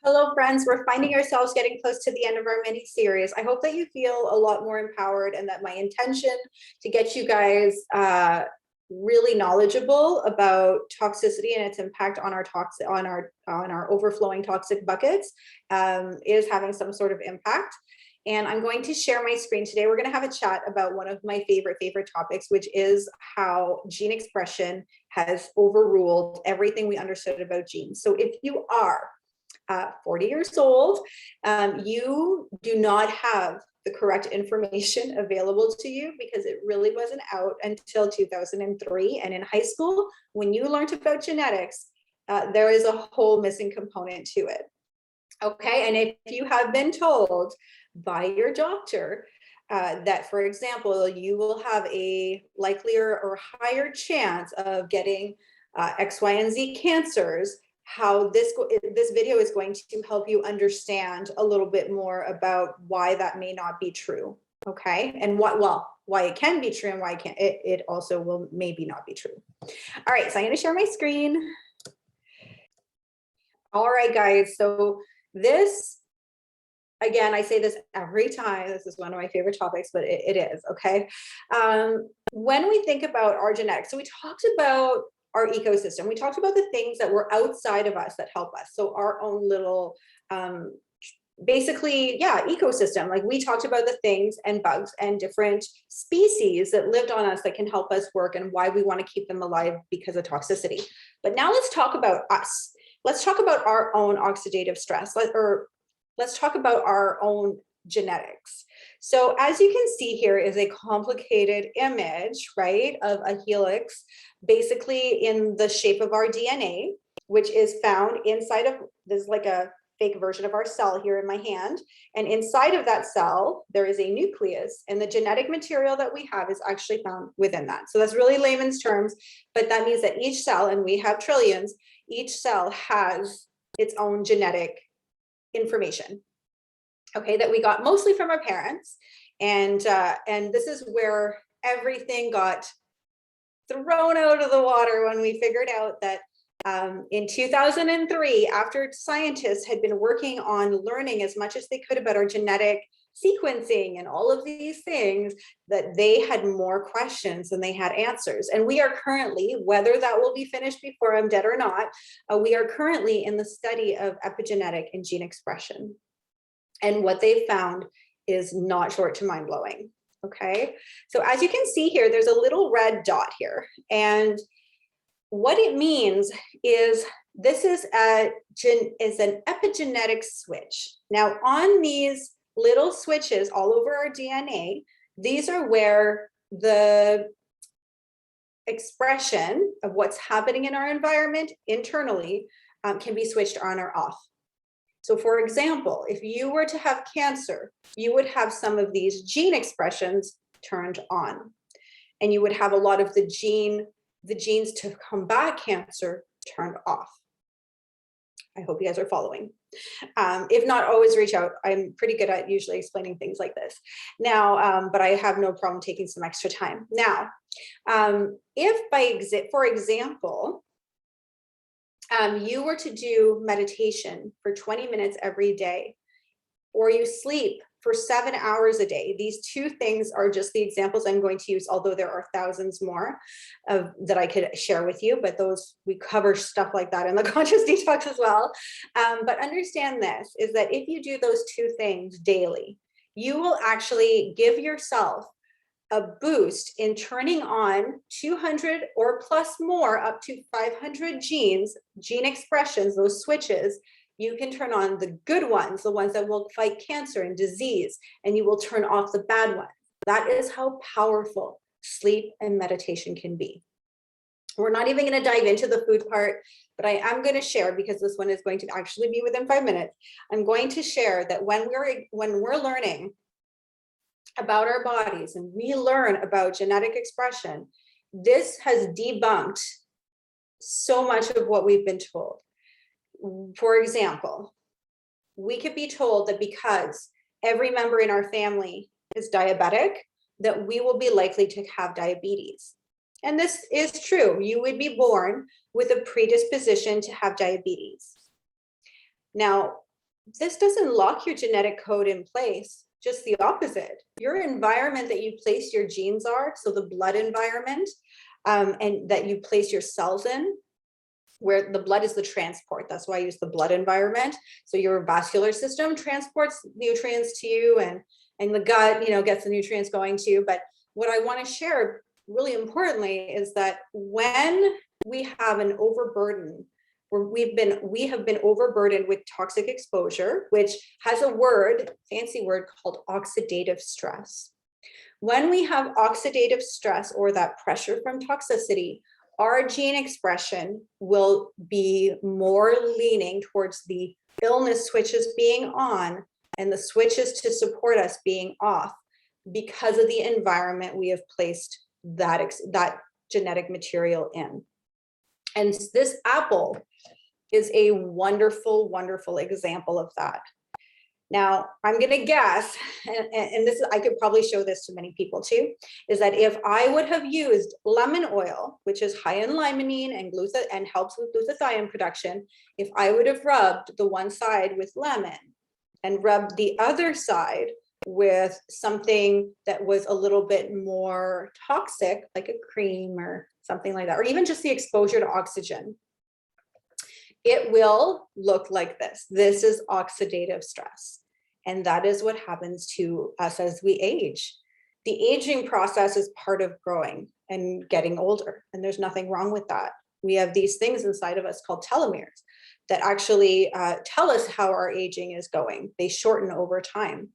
Hello, friends. We're finding ourselves getting close to the end of our mini series. I hope that you feel a lot more empowered and that my intention to get you guys really knowledgeable about toxicity and its impact on our overflowing toxic buckets is having some sort of impact. And I'm going to share my screen today. We're going to have a chat about one of my favorite topics, which is how gene expression has overruled everything we understood about genes. So if you are 40 years old, you do not have the correct information available to you because it really wasn't out until 2003. And in high school, when you learned about genetics, there is a whole missing component to it. Okay, and if you have been told by your doctor that, for example, you will have a likelier or higher chance of getting X, Y, and Z cancers, how this video is going to help you understand a little bit more about why that may not be true. Okay, and why it can be true and why it also will maybe not be true. All right, so I'm going to share my screen. All right, guys, so this, again, I say this every time, this is one of my favorite topics, but it is, okay? When we think about our genetics, so we talked about our ecosystem, we talked about the things that were outside of us that help us. So our own little, basically, yeah, ecosystem. Like we talked about the things and bugs and different species that lived on us that can help us work and why we want to keep them alive because of toxicity. But now let's talk about us. Let's talk about our own oxidative stress, let's talk about our own genetics. So as you can see here is a complicated image, right, of a helix, basically in the shape of our DNA, which is found inside of, this is like a fake version of our cell here in my hand. And inside of that cell, there is a nucleus, and the genetic material that we have is actually found within that. So that's really layman's terms, but that means that each cell, and we have trillions, each cell has its own genetic information, okay, that we got mostly from our parents. And this is where everything got thrown out of the water when we figured out that in 2003, after scientists had been working on learning as much as they could about our genetic sequencing and all of these things, that they had more questions than they had answers. And we are currently, whether that will be finished before I'm dead or not, we are currently in the study of epigenetic and gene expression. And what they found is not short to mind-blowing, okay? So as you can see here, there's a little red dot here. And what it means is this is an epigenetic switch. Now on these little switches all over our DNA, these are where the expression of what's happening in our environment internally can be switched on or off. So for example, if you were to have cancer, you would have some of these gene expressions turned on, and you would have a lot of the genes to combat cancer turned off. I hope you guys are following. If not, always reach out. I'm pretty good at usually explaining things like this. Now, but I have no problem taking some extra time. Now, if for example, you were to do meditation for 20 minutes every day, or you sleep for 7 hours a day. These two things are just the examples I'm going to use, although there are thousands more that I could share with you, but those, we cover stuff like that in the conscious detox as well. But understand this, is that if you do those two things daily, you will actually give yourself a boost in turning on 200 or plus more, up to 500 genes, gene expressions, those switches. You can turn on the good ones, the ones that will fight cancer and disease, and you will turn off the bad ones. That is how powerful sleep and meditation can be. We're not even going to dive into the food part, but I am going to share, because this one is going to actually be within 5 minutes. I'm going to share that when we're learning about our bodies and we learn about genetic expression, this has debunked so much of what we've been told. For example, we could be told that because every member in our family is diabetic, that we will be likely to have diabetes. And this is true. You would be born with a predisposition to have diabetes. Now, this doesn't lock your genetic code in place, just the opposite. Your environment that you place your genes are, so the blood environment, and that you place your cells in, where the blood is the transport. That's why I use the blood environment. So your vascular system transports nutrients to you, and the gut, gets the nutrients going to you. But what I want to share really importantly is that when we have an overburden, where we have been overburdened with toxic exposure, which has a fancy word called oxidative stress. When we have oxidative stress or that pressure from toxicity, our gene expression will be more leaning towards the illness switches being on and the switches to support us being off, because of the environment we have placed that genetic material in. And this apple is a wonderful, wonderful example of that. Now, I'm going to guess, and this I could probably show this to many people too, is that if I would have used lemon oil, which is high in limonene and helps with glutathione production, if I would have rubbed the one side with lemon and rubbed the other side with something that was a little bit more toxic, like a cream or something like that, or even just the exposure to oxygen, it will look like this. This is oxidative stress. And that is what happens to us as we age. The aging process is part of growing and getting older, and there's nothing wrong with that. We have these things inside of us called telomeres that actually tell us how our aging is going. They shorten over time.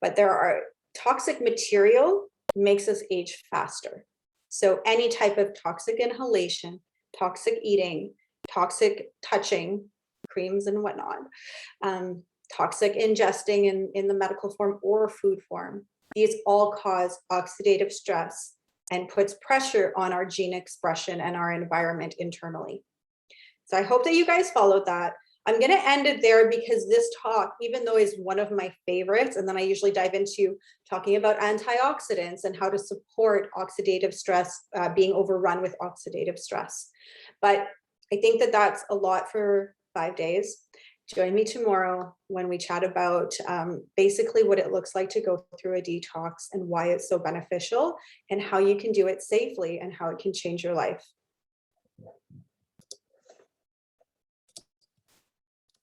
But there are toxic material makes us age faster. So any type of toxic inhalation, toxic eating, toxic touching, creams and whatnot, toxic ingesting in the medical form or food form, these all cause oxidative stress and puts pressure on our gene expression and our environment internally. So I hope that you guys followed that. I'm going to end it there because this talk, even though is one of my favorites, and then I usually dive into talking about antioxidants and how to support oxidative stress, being overrun with oxidative stress. But I think that that's a lot for 5 days. Join me tomorrow when we chat about basically what it looks like to go through a detox and why it's so beneficial and how you can do it safely and how it can change your life.